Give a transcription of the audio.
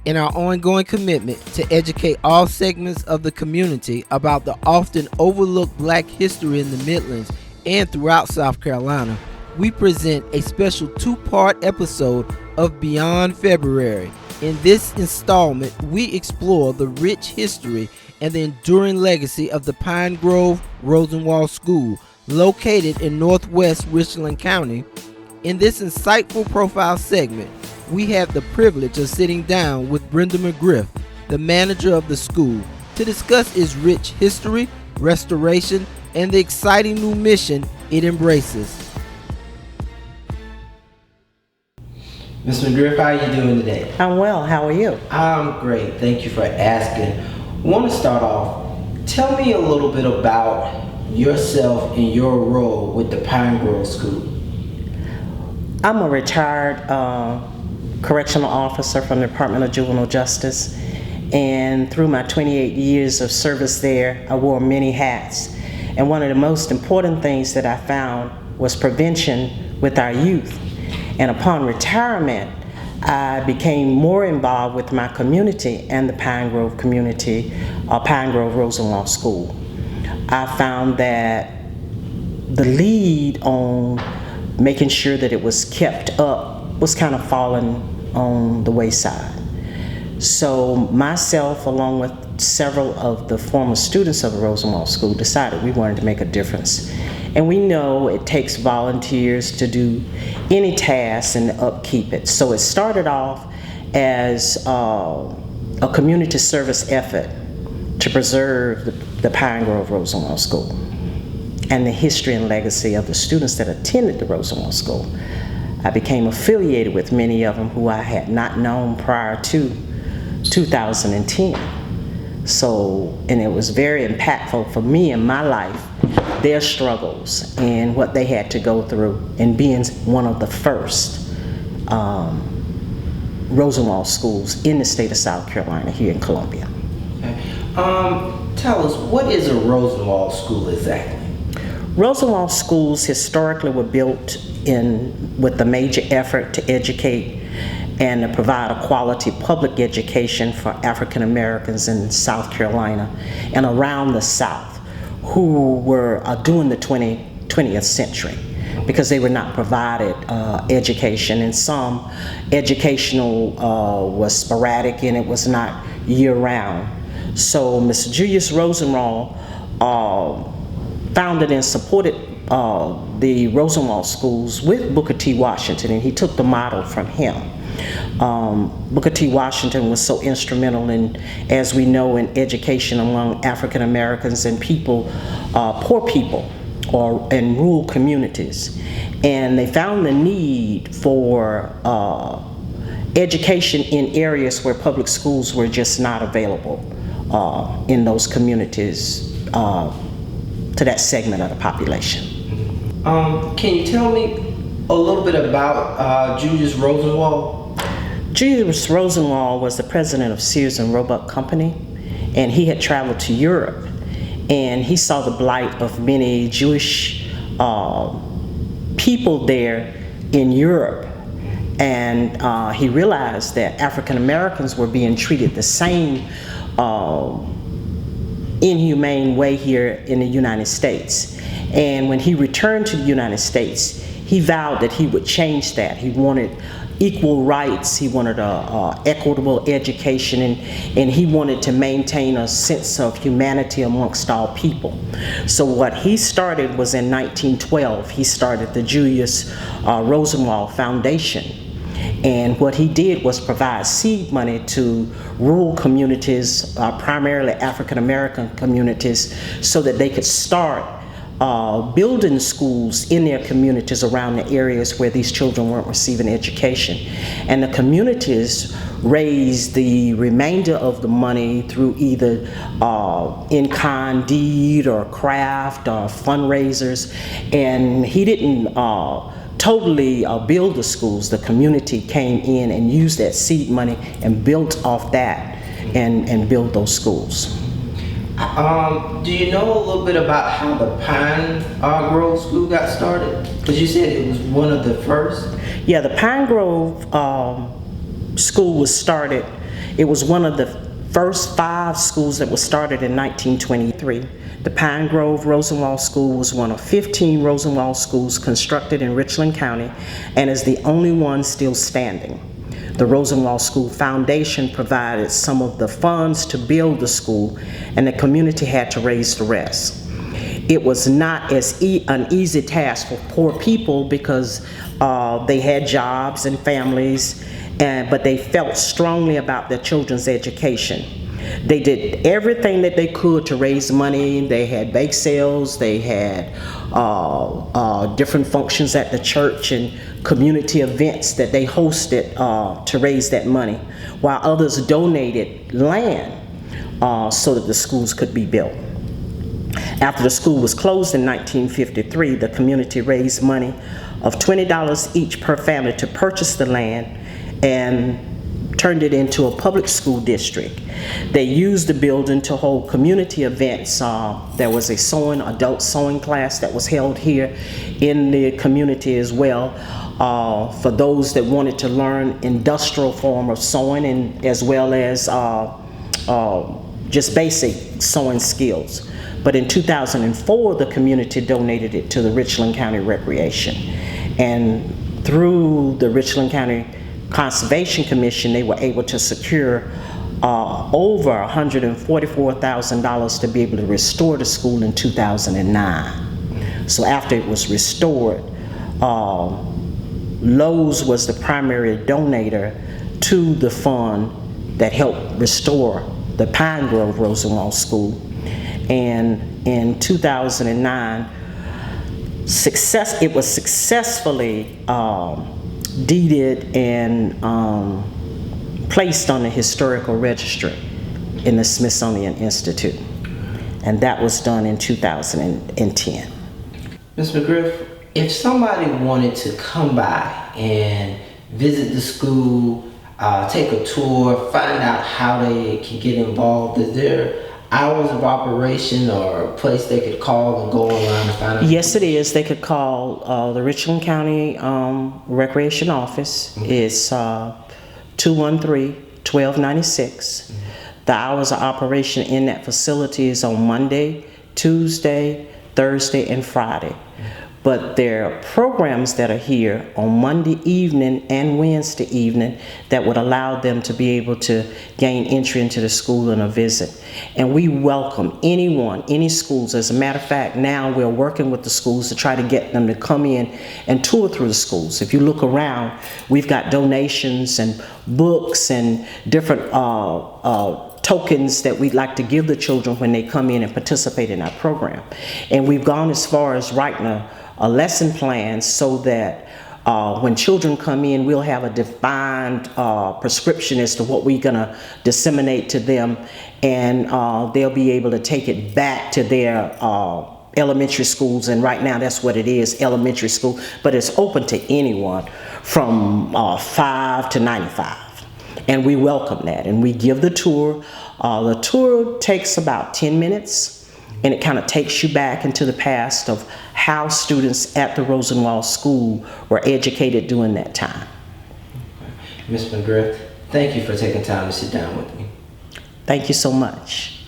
and our ongoing commitment to educate all segments of the community about the often overlooked Black history in the Midlands and throughout South Carolina, we present a special two-part episode of Beyond February. In this installment, we explore the rich history and the enduring legacy of the Pine Grove Rosenwald School, located in northwest Richland County. In this insightful profile segment, we have the privilege of sitting down with Brenda McGriff, the manager of the school, to discuss its rich history, restoration, and the exciting new mission it embraces. Ms. McGriff, how are you doing today? I'm well. How are you? I'm great. Thank you for asking. I want to start off. Tell me a little bit about yourself and your role with the Pine Grove School. I'm a retired correctional officer from the Department of Juvenile Justice, and through my 28 years of service there, I wore many hats. And one of the most important things that I found was prevention with our youth. And upon retirement, I became more involved with my community and the Pine Grove community, Pine Grove Rosenwald School. I found that the lead on making sure that it was kept up was kind of falling on the wayside. So myself, along with several of the former students of the Rosenwald School, decided we wanted to make a difference. And we know it takes volunteers to do any task and upkeep it. So it started off as a community service effort to preserve the Pine Grove Rosenwald School and the history and legacy of the students that attended the Rosenwald School. I became affiliated with many of them who I had not known prior to 2010. And it was very impactful for me in my life, their struggles and what they had to go through, and being one of the first Rosenwald schools in the state of South Carolina here in Columbia. Okay. Tell us, what is a Rosenwald school exactly? Rosenwald schools historically were built with the major effort to educate and to provide a quality public education for African Americans in South Carolina and around the South who were during the 20th century, because they were not provided education, and some educational was sporadic and it was not year-round. So Mr. Julius Rosenwald founded and supported the Rosenwald schools with Booker T. Washington, and he took the model from him. Booker T. Washington was so instrumental in, as we know, in education among African Americans and people, poor people, or in rural communities. And they found the need for education in areas where public schools were just not available in those communities to that segment of the population. Can you tell me a little bit about Julius Rosenwald? Julius Rosenwald was the president of Sears and Roebuck Company, and he had traveled to Europe, and he saw the blight of many Jewish people there in Europe, and he realized that African Americans were being treated the same inhumane way here in the United States. And when he returned to the United States, he vowed that he would change that. He wanted equal rights, he wanted a equitable education, and he wanted to maintain a sense of humanity amongst all people. So what he started was in 1912, he started the Julius Rosenwald Foundation. And what he did was provide seed money to rural communities, primarily African American communities, so that they could start building schools in their communities around the areas where these children weren't receiving education. And the communities raised the remainder of the money through either in-kind deed or craft or fundraisers. And he didn't totally build the schools. The community came in and used that seed money and built off that and built those schools. Do you know a little bit about how the Pine Grove School got started? Because you said it was one of the first. Yeah, the Pine Grove School was started It was one of the first 5 schools that was started in 1923. The Pine Grove Rosenwald School was one of 15 Rosenwald schools constructed in Richland County and is the only one still standing. The Rosenwald School Foundation provided some of the funds to build the school, and the community had to raise the rest. It was not as an easy task for poor people because they had jobs and families, but they felt strongly about their children's education. They did everything that they could to raise money. They had bake sales, they had different functions at the church and community events that they hosted to raise that money, while others donated land so that the schools could be built. After the school was closed in 1953, the community raised money of $20 each per family to purchase the land and turned it into a public school district. They used the building to hold community events. There was a adult sewing class that was held here in the community as well, for those that wanted to learn industrial form of sewing, and as well as just basic sewing skills. But in 2004, the community donated it to the Richland County Recreation. And through the Richland County Conservation Commission, they were able to secure over $144,000 to be able to restore the school in 2009. So after it was restored, Lowe's was the primary donator to the fund that helped restore the Pine Grove Rosenwald School. And in 2009, it was successfully deeded and placed on the historical registry in the Smithsonian Institute. And that was done in 2010. Ms. McGriff, if somebody wanted to come by and visit the school, take a tour, find out how they can get involved, is there hours of operation or a place they could call and go online and find out? Yes, it is. They could call the Richland County Recreation Office. It's 213-1296. The hours of operation in that facility is on Monday, Tuesday, Thursday, and Friday. But there are programs that are here on Monday evening and Wednesday evening that would allow them to be able to gain entry into the school and a visit. And we welcome anyone, any schools. As a matter of fact, now we're working with the schools to try to get them to come in and tour through the schools. If you look around, we've got donations and books and different tokens that we'd like to give the children when they come in and participate in our program. And we've gone as far as writing a lesson plan so that when children come in, we'll have a defined prescription as to what we're gonna disseminate to them, and they'll be able to take it back to their elementary schools. And right now that's what it is, elementary school, but it's open to anyone from 5 to 95. And we welcome that, and we give the tour. The tour takes about 10 minutes, and it kind of takes you back into the past of how students at the Rosenwald School were educated during that time. Ms. McGriff, thank you for taking time to sit down with me. Thank you so much.